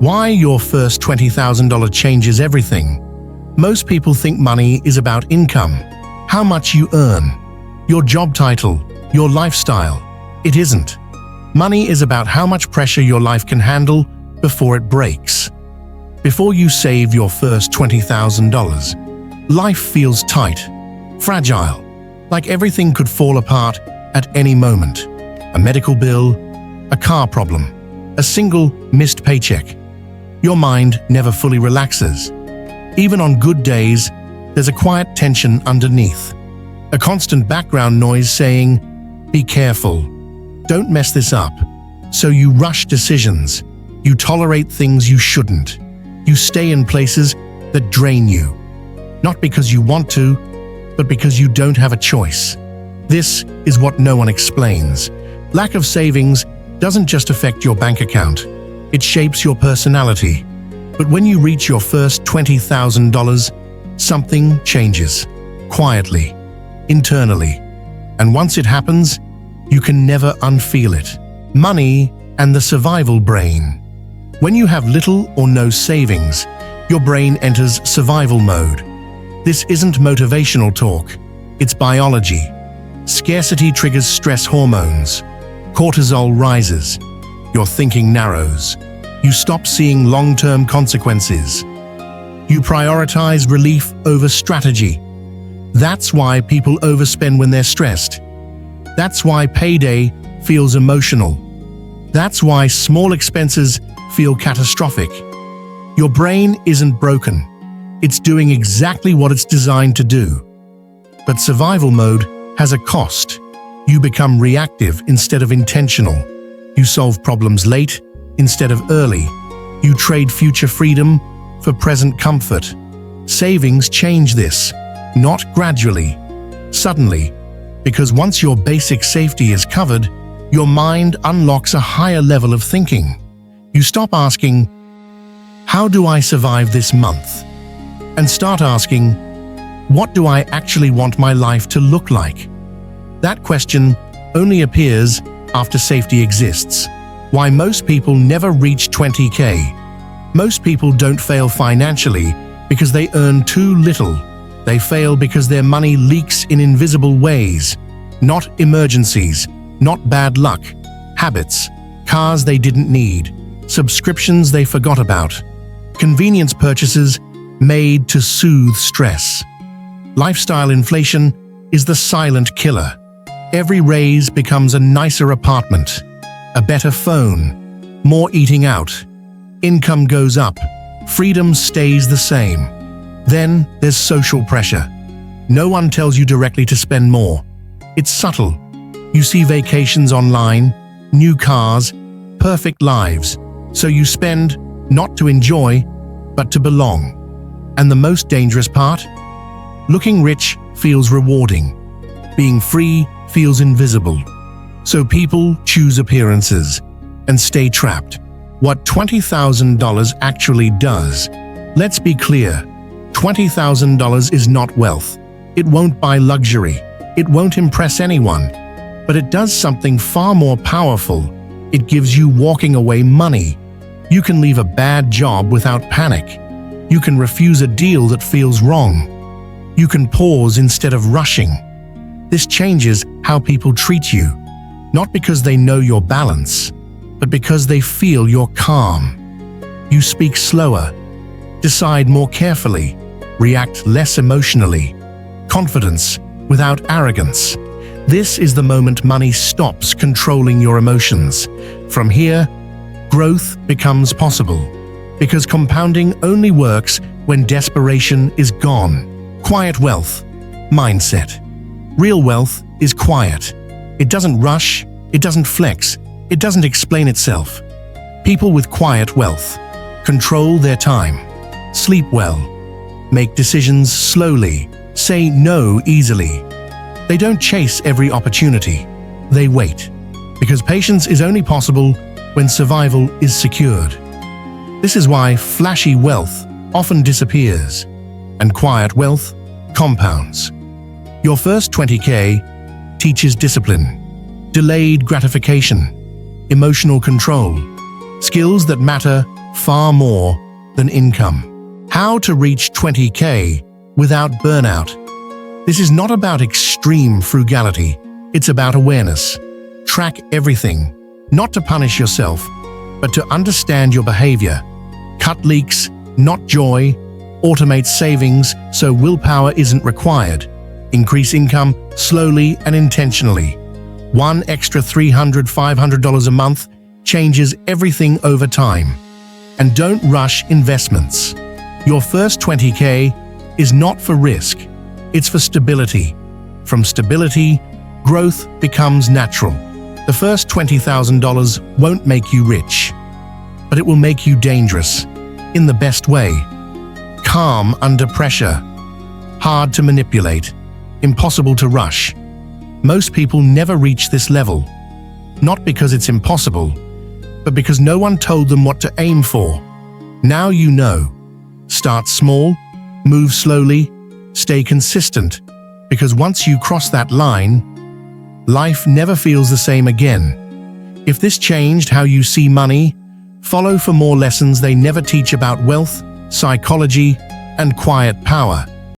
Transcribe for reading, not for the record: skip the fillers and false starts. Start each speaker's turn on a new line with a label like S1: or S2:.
S1: Why your first $20,000 changes everything. Most people think money is about income, how much you earn, your job title, your lifestyle. It isn't. Money is about how much pressure your life can handle before it breaks. Before you save your first $20,000, life feels tight, fragile, like everything could fall apart at any moment. A medical bill, a car problem, a single missed paycheck. Your mind never fully relaxes. Even on good days, there's a quiet tension underneath. A constant background noise saying, "Be careful. Don't mess this up." So you rush decisions. You tolerate things you shouldn't. You stay in places that drain you. Not because you want to, but because you don't have a choice. This is what no one explains. Lack of savings doesn't just affect your bank account. It shapes your personality. But when you reach your first $20,000, something changes. Quietly, internally. And once it happens, you can never unfeel it. Money and the survival brain. When you have little or no savings, your brain enters survival mode. This isn't motivational talk. It's biology. Scarcity triggers stress hormones. Cortisol rises. Your thinking narrows. You stop seeing long-term consequences. You prioritize relief over strategy. That's why people overspend when they're stressed. That's why payday feels emotional. That's why small expenses feel catastrophic. Your brain isn't broken. It's doing exactly what it's designed to do. But survival mode has a cost. You become reactive instead of intentional. You solve problems late instead of early. You trade future freedom for present comfort. Savings change this, not gradually, suddenly, because once your basic safety is covered, your mind unlocks a higher level of thinking. You stop asking, "How do I survive this month?" and start asking, "What do I actually want my life to look like?" That question only appears after safety exists. Why most people never reach 20K. Most people don't fail financially because they earn too little. They fail because their money leaks in invisible ways. Not emergencies, not bad luck. Habits, cars they didn't need, subscriptions they forgot about, convenience purchases made to soothe stress. Lifestyle inflation is the silent killer. Every raise becomes a nicer apartment, a better phone, more eating out. Income goes up, freedom stays the same. Then there's social pressure. No one tells you directly to spend more. It's subtle. You see vacations online, new cars, perfect lives. So you spend, not to enjoy, but to belong. And the most dangerous part? Looking rich feels rewarding. Being free feels invisible. So people choose appearances and stay trapped. What $20,000 actually does? Let's be clear. $20,000 is not wealth. It won't buy luxury. It won't impress anyone. But it does something far more powerful. It gives you walking away money. You can leave a bad job without panic. You can refuse a deal that feels wrong. You can pause instead of rushing. This changes how people treat you, not because they know your balance, but because they feel you're calm. You speak slower, decide more carefully, react less emotionally. Confidence without arrogance. This is the moment money stops controlling your emotions. From here, growth becomes possible, because compounding only works when desperation is gone. Quiet wealth, mindset. Real wealth is quiet. It doesn't rush, it doesn't flex, it doesn't explain itself. People with quiet wealth control their time, sleep well, make decisions slowly, say no easily. They don't chase every opportunity, they wait. Because patience is only possible when survival is secured. This is why flashy wealth often disappears, and quiet wealth compounds. Your first 20K teaches discipline, delayed gratification, emotional control, skills that matter far more than income. How to reach 20K without burnout. This is not about extreme frugality, it's about awareness. Track everything, not to punish yourself, but to understand your behavior. Cut leaks, not joy. Automate savings so willpower isn't required. Increase income slowly and intentionally. One extra $300, $500 a month changes everything over time. And don't rush investments. Your first 20K is not for risk, it's for stability. From stability, growth becomes natural. The first $20,000 won't make you rich, but it will make you dangerous, in the best way. Calm under pressure. Hard to manipulate. Impossible to rush. Most people never reach this level. Not because it's impossible, but because no one told them what to aim for. Now you know. Start small, move slowly, stay consistent, because once you cross that line, life never feels the same again. If this changed how you see money, follow for more lessons they never teach about wealth, psychology, and quiet power.